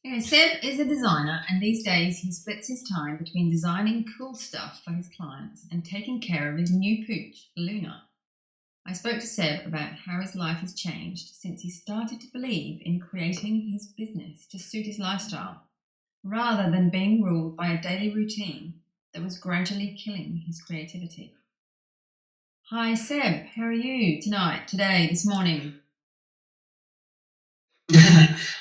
Okay, Seb is a designer, and these days he splits his time between designing cool stuff for his clients and taking care of his new pooch, Luna. I spoke to Seb about how his life has changed since he started to believe in creating his business to suit his lifestyle, rather than being ruled by a daily routine that was gradually killing his creativity. Hi, Seb. How are you tonight, today, this morning?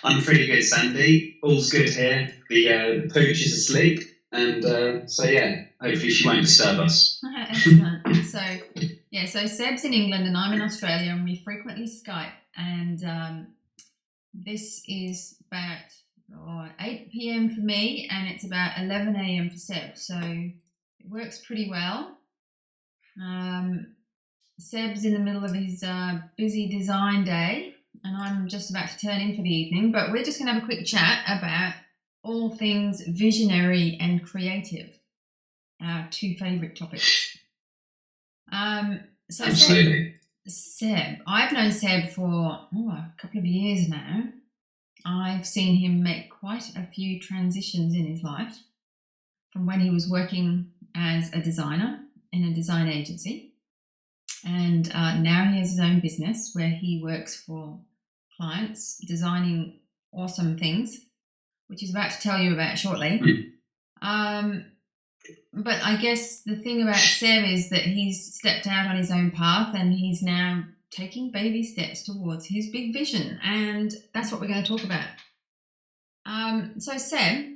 I'm pretty good, Sandy. All's good here. The pooch is asleep, and so yeah, hopefully she won't disturb us. Excellent. So Seb's in England and I'm in Australia, and we frequently Skype. And this is about 8 p.m. for me, and it's about 11 a.m. for Seb. So it works pretty well. Seb's in the middle of his busy design day, and I'm just about to turn in for the evening. But we're just going to have a quick chat about all things visionary and creative, our two favourite topics. So Absolutely. Seb, I've known Seb for a couple of years now. I've seen him make quite a few transitions in his life from when he was working as a designer in a design agency, and now he has his own business where he works for clients designing awesome things, which he's about to tell you about shortly. But I guess the thing about Seb is that he's stepped out on his own path and he's now taking baby steps towards his big vision. And that's what we're going to talk about. So Seb,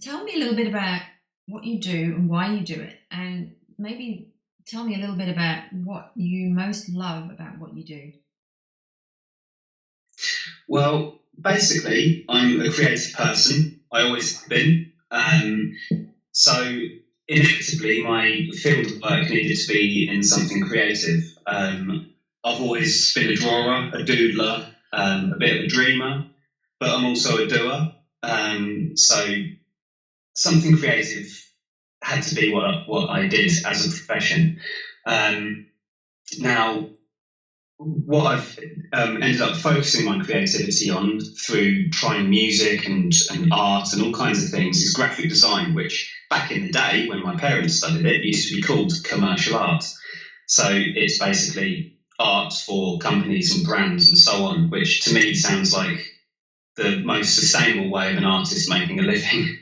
tell me a little bit about what you do and why you do it. And maybe tell me a little bit about what you most love about what you do. Well, basically, I'm a creative person. I always have been. So inevitably, my field of work needed to be in something creative. I've always been a drawer, a doodler, a bit of a dreamer, but I'm also a doer. So something creative had to be what I did as a profession. Now, what I've ended up focusing my creativity on through trying music and art and all kinds of things is graphic design, which back in the day when my parents studied it used to be called commercial art. So it's basically art for companies and brands and so on, which to me sounds like the most sustainable way of an artist making a living,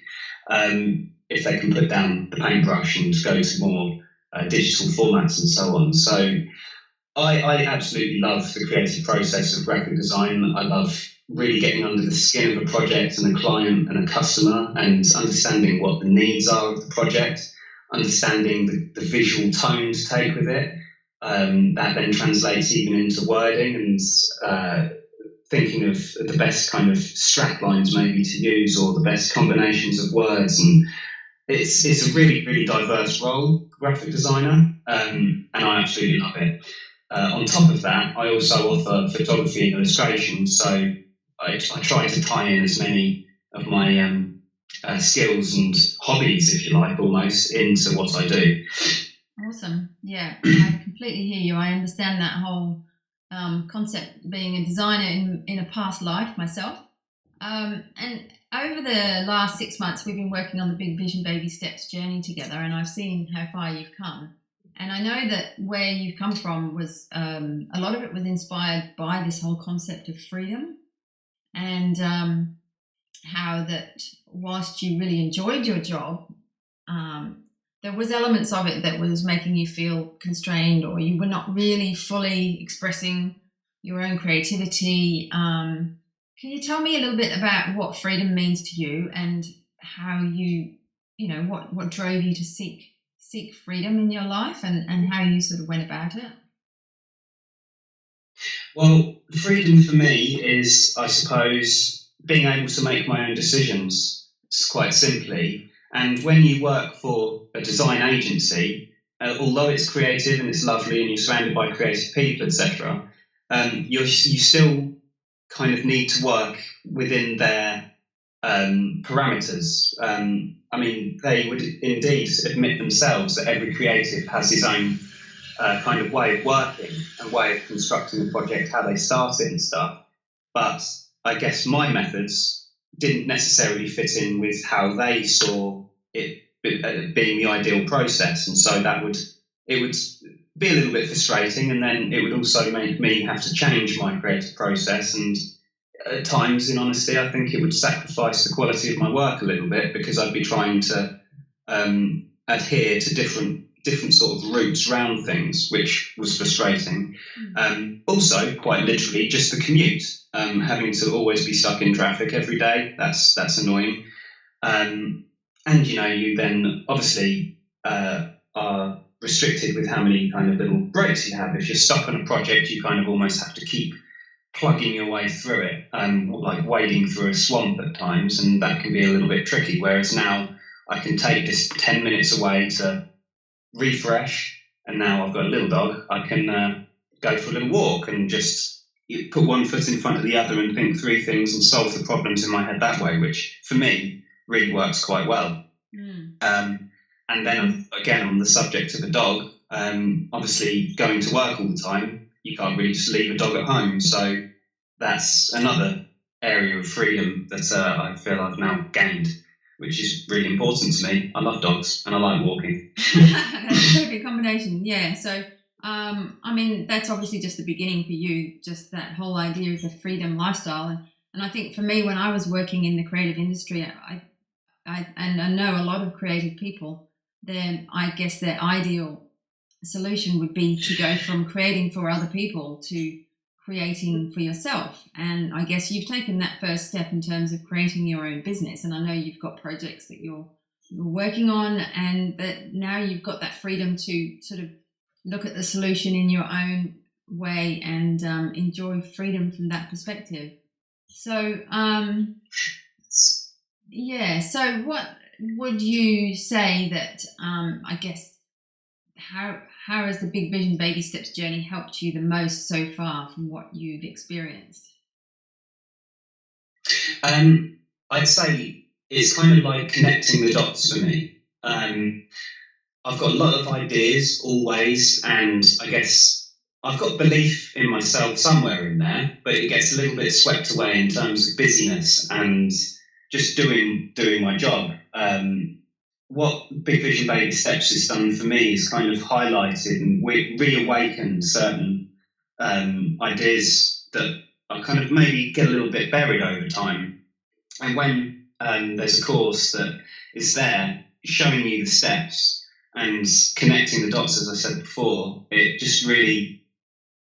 if they can put down the paintbrush and go to more digital formats and so on. So I absolutely love the creative process of graphic design. I love really getting under the skin of a project and a client and a customer and understanding what the needs are of the project, understanding the visual tone to take with it. That then translates even into wording and thinking of the best kind of strap lines maybe to use or the best combinations of words. And it's a really, really diverse role, graphic designer, and I absolutely love it. On top of that, I also offer photography and illustration, so I try to tie in as many of my skills and hobbies, if you like, almost, into what I do. Awesome. Yeah, I completely hear you. I understand that whole concept, being a designer in a past life myself. And over the last 6 months, we've been working on the Big Vision Baby Steps journey together, and I've seen how far you've come. And I know that where you've come from was a lot of it was inspired by this whole concept of freedom, and how that whilst you really enjoyed your job, there was elements of it that was making you feel constrained, or you were not really fully expressing your own creativity. Can you tell me a little bit about what freedom means to you and how what drove you to seek freedom in your life and how you sort of went about it? Well, freedom for me is, I suppose, being able to make my own decisions, quite simply. And when you work for a design agency, although it's creative and it's lovely and you're surrounded by creative people, etc., you still kind of need to work within their parameters. I mean, they would indeed admit themselves that every creative has his own kind of way of working and way of constructing the project, how they start it and stuff. But I guess my methods didn't necessarily fit in with how they saw it being the ideal process, and so it would be a little bit frustrating, and then it would also make me have to change my creative process, and at times, in honesty, I think it would sacrifice the quality of my work a little bit, because I'd be trying to adhere to different sort of routes around things, which was frustrating. Also, quite literally, just the commute, having to always be stuck in traffic every day. That's annoying. And you then obviously are restricted with how many kind of little breaks you have. If you're stuck on a project, you kind of almost have to keep plugging your way through it, like wading through a swamp at times, and that can be a little bit tricky. Whereas now I can take this 10 minutes away to refresh, and now I've got a little dog, I can go for a little walk and just put one foot in front of the other and think through things and solve the problems in my head that way, which for me really works quite well. And then again, on the subject of a dog, obviously going to work all the time, you can't really just leave a dog at home. So that's another area of freedom that I feel I've now gained, which is really important to me. I love dogs and I like walking. That's a perfect combination. Yeah. So, I mean, that's obviously just the beginning for you, just that whole idea of the freedom lifestyle. And I think for me, when I was working in the creative industry, I know a lot of creative people, then I guess their ideal solution would be to go from creating for other people to creating for yourself. And I guess you've taken that first step in terms of creating your own business. And I know you've got projects that you're working on, and that now you've got that freedom to sort of look at the solution in your own way and enjoy freedom from that perspective. So, so what would you say that, I guess, how has the Big Vision Baby Steps journey helped you the most so far from what you've experienced? I'd say it's kind of like connecting the dots for me. I've got a lot of ideas always, and I guess I've got belief in myself somewhere in there, but it gets a little bit swept away in terms of busyness and just doing my job. What Big Vision Baby Steps has done for me is kind of highlighted and reawakened certain ideas that I kind of maybe get a little bit buried over time. And when there's a course that is there showing you the steps and connecting the dots, as I said before, it just really,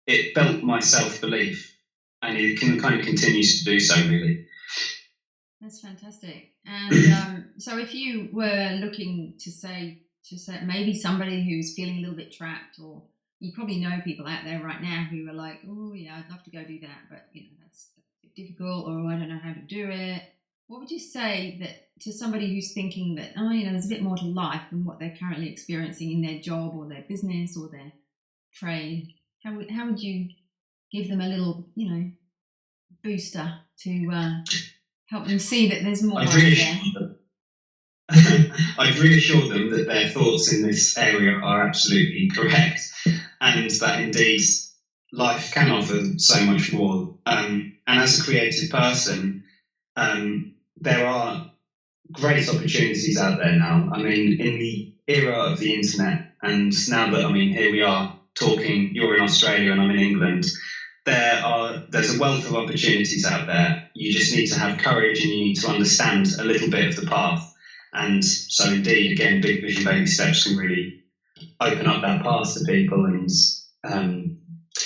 it built my self-belief, and it kind of continues to do so, really. That's fantastic. And so if you were looking to say maybe somebody who's feeling a little bit trapped, or you probably know people out there right now who are like, oh yeah, I'd love to go do that, but that's difficult, or I don't know how to do it. What would you say that to somebody who's thinking that, there's a bit more to life than what they're currently experiencing in their job or their business or their trade? How would you give them a little, booster to help them see that there's more there? I'd reassure them that their thoughts in this area are absolutely correct, and that indeed life can offer so much more. And as a creative person, there are great opportunities out there now. I mean, in the era of the internet, and now that, here we are talking, you're in Australia and I'm in England, there's a wealth of opportunities out there. You just need to have courage, and you need to understand a little bit of the path. And so indeed, again, Big Vision Baby Steps can really open up that path to people. And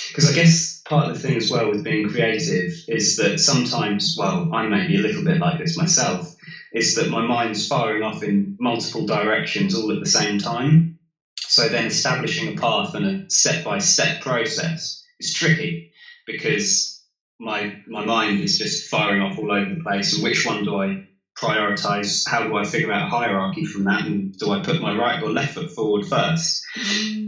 because I guess part of the thing as well with being creative is that sometimes, well, I may be a little bit like this myself, is that my mind's firing off in multiple directions all at the same time. So then establishing a path and a step-by-step process is tricky, because my mind is just firing off all over the place. And which one do I prioritize? How do I figure out a hierarchy from that? And do I put my right or left foot forward first?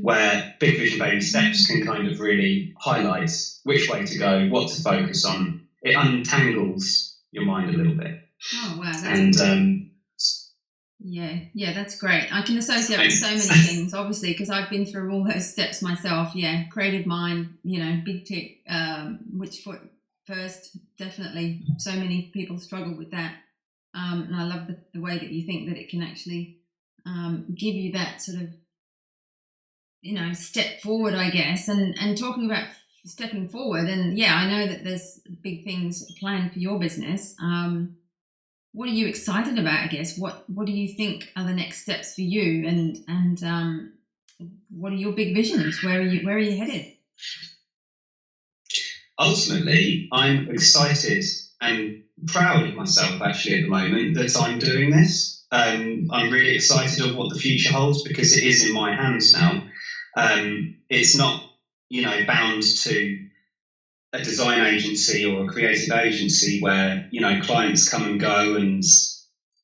Where Big Vision Baby Steps can kind of really highlight which way to go, what to focus on. It untangles your mind a little bit. Oh wow! That's great. I can associate with so many things, obviously, because I've been through all those steps myself. Yeah, creative mind, big tick. Which foot first, definitely. So many people struggle with that. And I love the way that you think that it can actually give you that sort of, step forward, I guess. And talking about stepping forward, and yeah, I know that there's big things planned for your business. What are you excited about, I guess? What do you think are the next steps for you? And what are your big visions? Where are you headed? Ultimately, I'm excited and proud of myself actually at the moment that I'm doing this. I'm really excited of what the future holds because it is in my hands now. It's not, bound to a design agency or a creative agency where, clients come and go and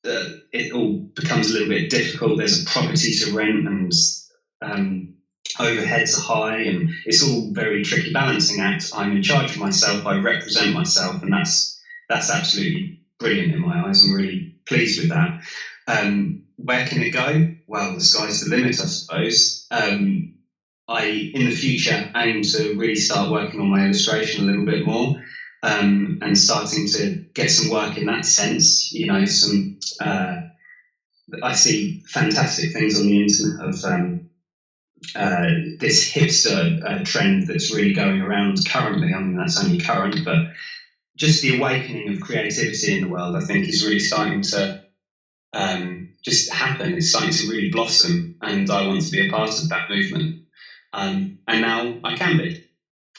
it all becomes a little bit difficult. There's a property to rent and overheads are high, and it's all very tricky balancing act. I'm in charge of myself. I represent myself, and that's absolutely brilliant in my eyes. I'm really pleased with that. Where can it go? Well, the sky's the limit, I suppose. I, in the future, aim to really start working on my illustration a little bit more, and starting to get some work in that sense. I see fantastic things on the internet of this hipster trend that's really going around currently. I mean, that's only current, but just the awakening of creativity in the world, I think, is really starting to just happen. It's starting to really blossom, and I want to be a part of that movement. And now I can be.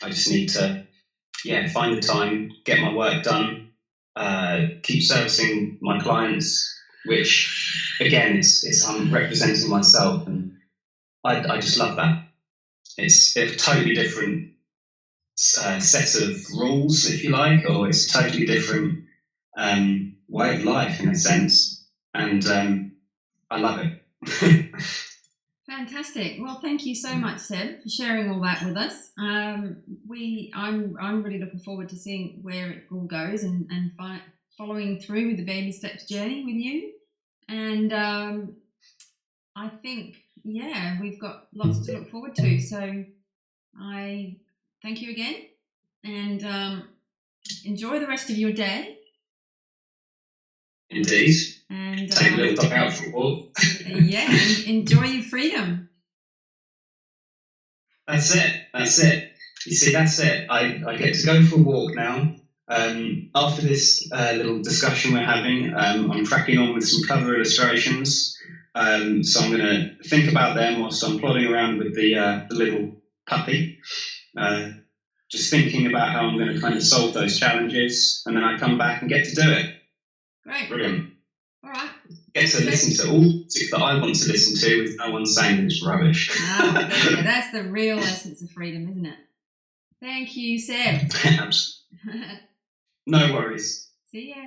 I just need to, find the time, get my work done, keep servicing my clients, which again, it's I'm representing myself, and I just love that. It's a totally different set of rules, if you like, or it's a totally different way of life in a sense, and I love it. Fantastic. Well, thank you so much, Seb, for sharing all that with us. I'm really looking forward to seeing where it all goes and following through with the baby steps journey with you. And I think, we've got lots to look forward to. So I thank you again, and enjoy the rest of your day. Indeed. And take a little dog out for a walk. Enjoy your freedom. That's it. You see, that's it. I get to go for a walk now. After this little discussion we're having, I'm cracking on with some cover illustrations. So I'm going to think about them whilst I'm plodding around with the little puppy. Just thinking about how I'm going to kind of solve those challenges, and then I come back and get to do it. Great. Brilliant. All right. Get to listen to all the music that I want to listen to with no one saying it's rubbish. That's the real essence of freedom, isn't it? Thank you, Seb. No worries. See ya.